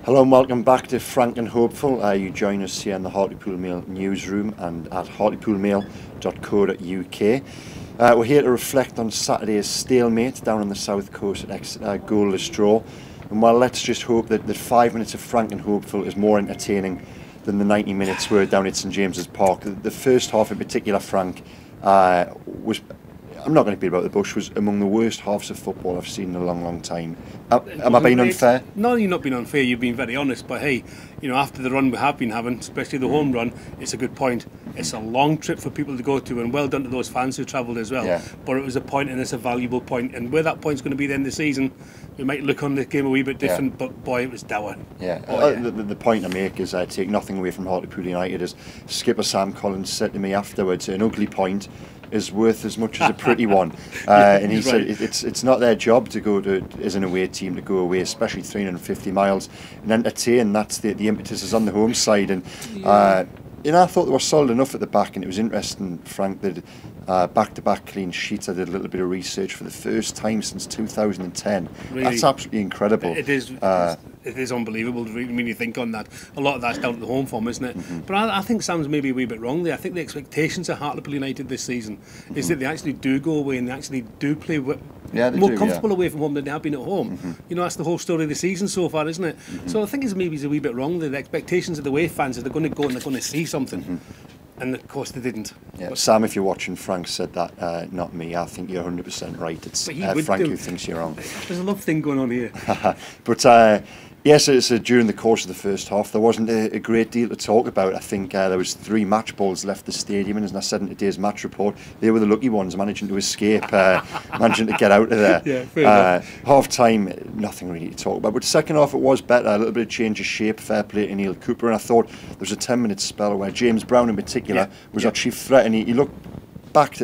Hello and welcome back to Frank and Hopeful. You join us here in the Hartlepool Mail newsroom and at hartlepoolmail.co.uk. We're here to reflect on Saturday's stalemate down on the south coast at Exeter, goalless draw. And well, let's just hope that 5 minutes of Frank and Hopeful is more entertaining than the 90 minutes were down at St James's Park. The first half in particular, Frank, was, I'm not going to beat about the bush, was among the worst halves of football I've seen in a long, long time. Am I being unfair? No, you're not being unfair. You've been very honest. But hey, you know, after the run we have been having, especially the home run, it's a good point. It's a long trip for people to go to, and well done to those fans who travelled as well. Yeah. But it was a point, and it's a valuable point. And where that point's going to be at the end of the season, we might look on the game a wee bit different. Yeah. But boy, it was dour. Yeah. The point I make is take nothing away from Hartlepool United. As skipper Sam Collins said to me afterwards, an ugly point is worth as much as a pretty one. And he said it's not their job to go to, as an away team, to go away, especially 350 miles, and entertain. That's the impetus is on the home side. And you know, I thought they were solid enough at the back, and it was interesting, Frank, that back-to-back clean sheets. I did a little bit of research for the first time since 2010. Really? That's absolutely incredible. It is. It is unbelievable when you think on that. A lot of that's down to the home form, isn't it? Mm-hmm. But I think Sam's maybe a wee bit wrong there. I think the expectations of Hartlepool United this season is that they actually do go away and they actually do play more comfortable away from home than they have been at home. You know, that's the whole story of the season so far, isn't it? So I think maybe he's a wee bit wrong there. The expectations of the away fans is they're going to go and they're going to see something. And of course they didn't. Yeah, Sam, if you're watching, Frank said that, not me. I think you're 100% right. It's Frank who thinks you're wrong. There's a love thing going on here. But yes, so during the course of the first half, there wasn't a great deal to talk about. I think there was 3 match balls left the stadium, and as I said in today's match report, they were the lucky ones, managing to escape, managing to get out of there. Yeah, fair enough. Half time, nothing really to talk about. But second half, it was better. A little bit of change of shape, fair play to Neil Cooper, and I thought there was a 10-minute spell where James Brown in particular was our chief threat, and he looked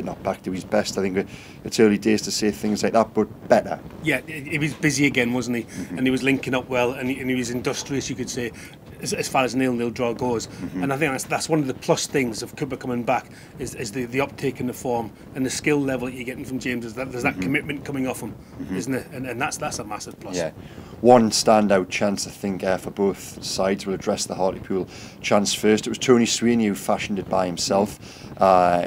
not back to his best. I think it's early days to say things like that, but better. Yeah, he was busy again, wasn't he? And he was linking up well, and he was industrious, you could say, as far as nil-nil draw goes. And I think that's one of the plus things of Cooper coming back is the uptake in the form and the skill level that you're getting from James. There's that commitment coming off him, isn't it? And that's a massive plus. Yeah. One standout chance, I think, for both sides. We'll address the Hartlepool chance first. It was Tony Sweeney who fashioned it by himself,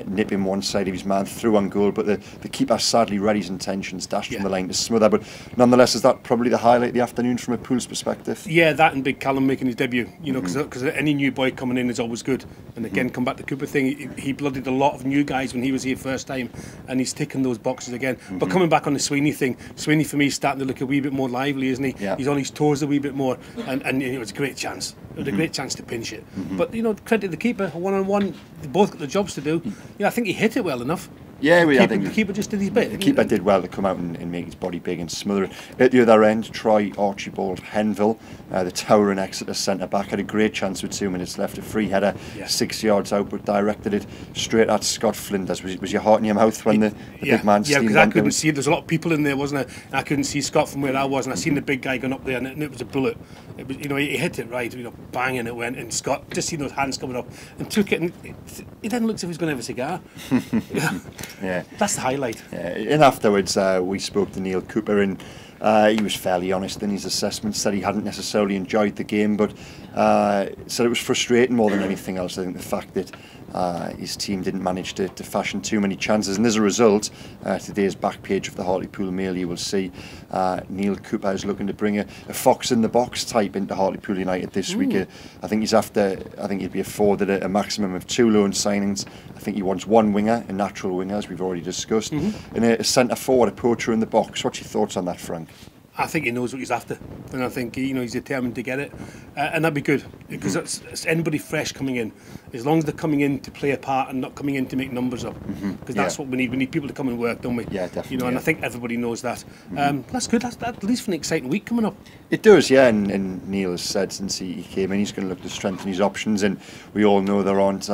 nipping one side of his man through on goal, but the keeper sadly read his intentions, dashed from the line to smother. But nonetheless, is that probably the highlight of the afternoon from a Pool's perspective? Yeah, that and Big Callum making his debut, you know, because any new boy coming in is always good. And again, come back to Cooper thing, he blooded a lot of new guys when he was here first time, and he's ticking those boxes again. But coming back on the Sweeney thing, Sweeney for me is starting to look a wee bit more lively, isn't he? Yeah. He's on his toes a wee bit more, and it was a great chance. It was a great chance to pinch it. But, you know, credit to the keeper, one-on-one, they both got the jobs to do. Yeah, I think he hit it well enough. Yeah, I think the keeper just did his bit. The keeper did well to come out and make his body big and smother it. At the other end, Troy Archibald Henville, the towering Exeter centre-back, had a great chance with 2 minutes left. A free header, 6 yards out, but directed it straight at Scott Flinders. Was your heart in your mouth when the big man steamed? Yeah, because I couldn't see. There's a lot of people in there, wasn't there? And I couldn't see Scott from where I was, and I seen the big guy going up there, and it was a bullet. It was, you know, he hit it right, you know, bang, and it went. And Scott just seen those hands coming up and took it, and he didn't look as if he was going to have a cigar. Yeah, that's the highlight. Yeah. And afterwards, we spoke to Neil Cooper, and he was fairly honest in his assessment. Said he hadn't necessarily enjoyed the game, but said it was frustrating more than anything else. I think the fact that his team didn't manage to fashion too many chances, and as a result, today's back page of the Hartlepool Mail, you will see Neil Cooper is looking to bring a fox in the box type into Hartlepool United this week. I think he'd be afforded a maximum of 2 loan signings. I think he wants 1 winger, a natural winger, as we've already discussed, and a centre forward, a poacher in the box. What's your thoughts on that, Frank? I think he knows what he's after, and I think, you know, he's determined to get it, and that'd be good, because it's anybody fresh coming in, as long as they're coming in to play a part and not coming in to make numbers up, because that's what we need. We need people to come and work, don't we? Yeah, definitely. You know, and I think everybody knows that. That's good. That's at least for an exciting week coming up. It does, yeah. And Neil has said since he came in, he's going to look to strengthen his options, and we all know there aren't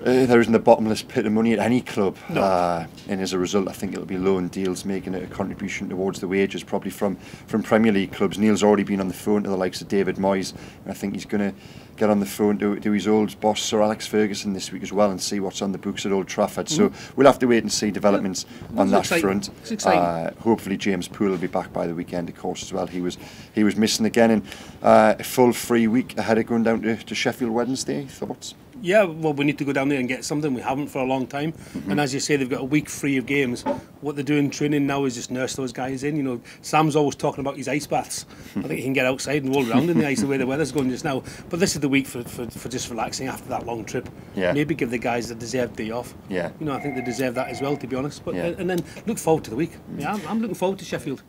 there isn't a bottomless pit of money at any club, No. and as a result I think it'll be loan deals making a contribution towards the wages, probably from Premier League clubs. Neil's already been on the phone to the likes of David Moyes, and I think he's going to get on the phone to his old boss Sir Alex Ferguson this week as well and see what's on the books at Old Trafford. So we'll have to wait and see developments on that front. It's exciting. Hopefully James Poole will be back by the weekend, of course, as well. He was missing again, and a full free week ahead of going down to Sheffield Wednesday. Thoughts? Yeah, well, we need to go down there and get something. We haven't for a long time. And as you say, they've got a week free of games. What they're doing training now is just nurse those guys in. You know, Sam's always talking about his ice baths. I think he can get outside and roll around in the ice the way the weather's going just now. But this is the week for just relaxing after that long trip. Yeah. Maybe give the guys a deserved day off. Yeah. You know, I think they deserve that as well, to be honest. But Yeah. and then look forward to the week. Yeah, I'm looking forward to Sheffield.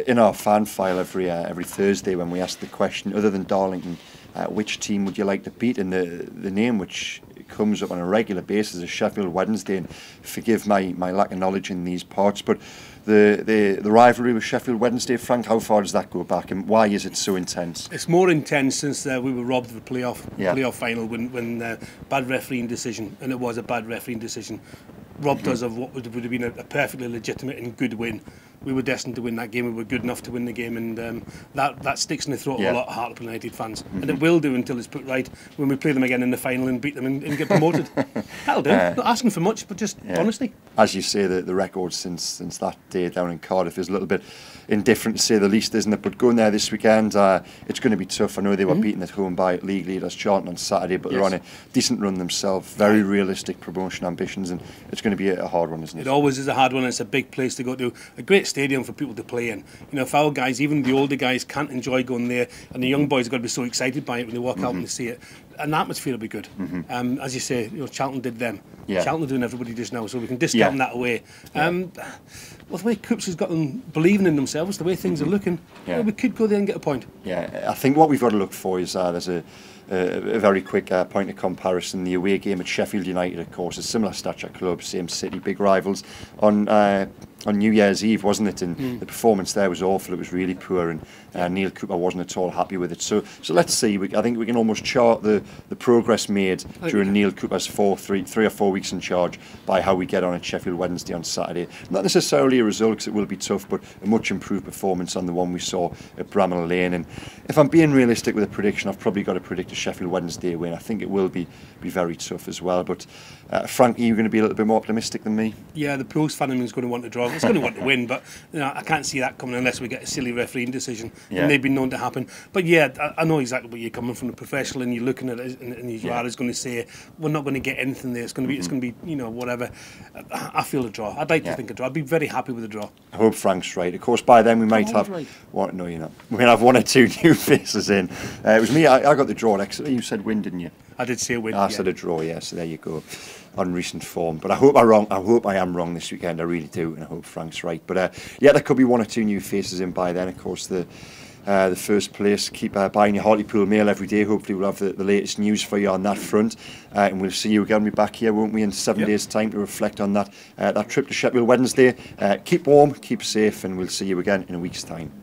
In our fan file every Thursday, when we ask the question, other than Darlington, which team would you like to beat? And the name which comes up on a regular basis is Sheffield Wednesday. And forgive my lack of knowledge in these parts, but the rivalry with Sheffield Wednesday, Frank, how far does that go back, and why is it so intense? It's more intense since we were robbed of the playoff Yeah. final when bad refereeing decision, and it was a bad refereeing decision, robbed us of what would have been a perfectly legitimate and good win. We were destined to win that game. We were good enough to win the game, and that sticks in the throat of a lot of Hartlepool United fans, and it will do until it's put right when we play them again in the final and beat them and get promoted. That'll do. Not asking for much, but just honesty. As you say, the record since that day down in Cardiff is a little bit indifferent, to say the least, isn't it? But going there this weekend, it's going to be tough. I know they were beaten at home by league leaders Charlton on Saturday, but they're on a decent run themselves, very realistic promotion ambitions, and it's going to be a hard one, isn't it? It always is a hard one, and it's a big place to go to, a great stadium for people to play in. You know, if our guys, even the older guys, can't enjoy going there, and the young boys are going to be so excited by it when they walk out and they see it, an atmosphere will be good. As you say, you know, Charlton did them. Yeah. Charlton are doing everybody just now, so we can discount that away. Well, the way Coops has got them believing in themselves, the way things are looking, well, we could go there and get a point. Yeah, I think what we've got to look for is there's a very quick point of comparison. The away game at Sheffield United, of course, a similar stature club, same city, big rivals, on New Year's Eve, wasn't it? And the performance there was awful. It was really poor, and Neil Cooper wasn't at all happy with it. So let's see. I think we can almost chart the progress made during Neil Cooper's 3 or 4 weeks in charge by how we get on at Sheffield Wednesday on Saturday. Not necessarily a result, because it will be tough, but a much improved performance on the one we saw at Bramall Lane. And if I'm being realistic with a prediction, I've probably got to predict a Sheffield Wednesday win. I think it will be very tough as well. But Frank, are you going to be a little bit more optimistic than me? Yeah, the Pools fan is going to want to draw. It's going to want to win, but you know, I can't see that coming unless we get a silly refereeing decision. Yeah. And they've been known to happen. But yeah, I know exactly where you're coming from. The professional, and you're looking at it, and your is going to say, we're not going to get anything there. It's going to be, you know, whatever. I feel a draw. I'd like to think a draw. I'd be very happy with a draw. I hope Frank's right. Of course, by then we might have no, you're not. We're gonna have 1 or 2 new faces in. It was me. I got the draw at Exeter. You said win, didn't you? I did say a win. I said a draw. Yeah. So there you go. On recent form, but I hope I'm wrong. I hope I am wrong this weekend. I really do, and I hope Frank's right. But yeah, there could be 1 or 2 new faces in by then. Of course, the first place. Keep buying your Hartlepool Mail every day. Hopefully, we'll have the latest news for you on that front, and we'll see you again. We'll be back here, won't we, in 7 days' time to reflect on that trip to Sheffield Wednesday. Keep warm, keep safe, and we'll see you again in a week's time.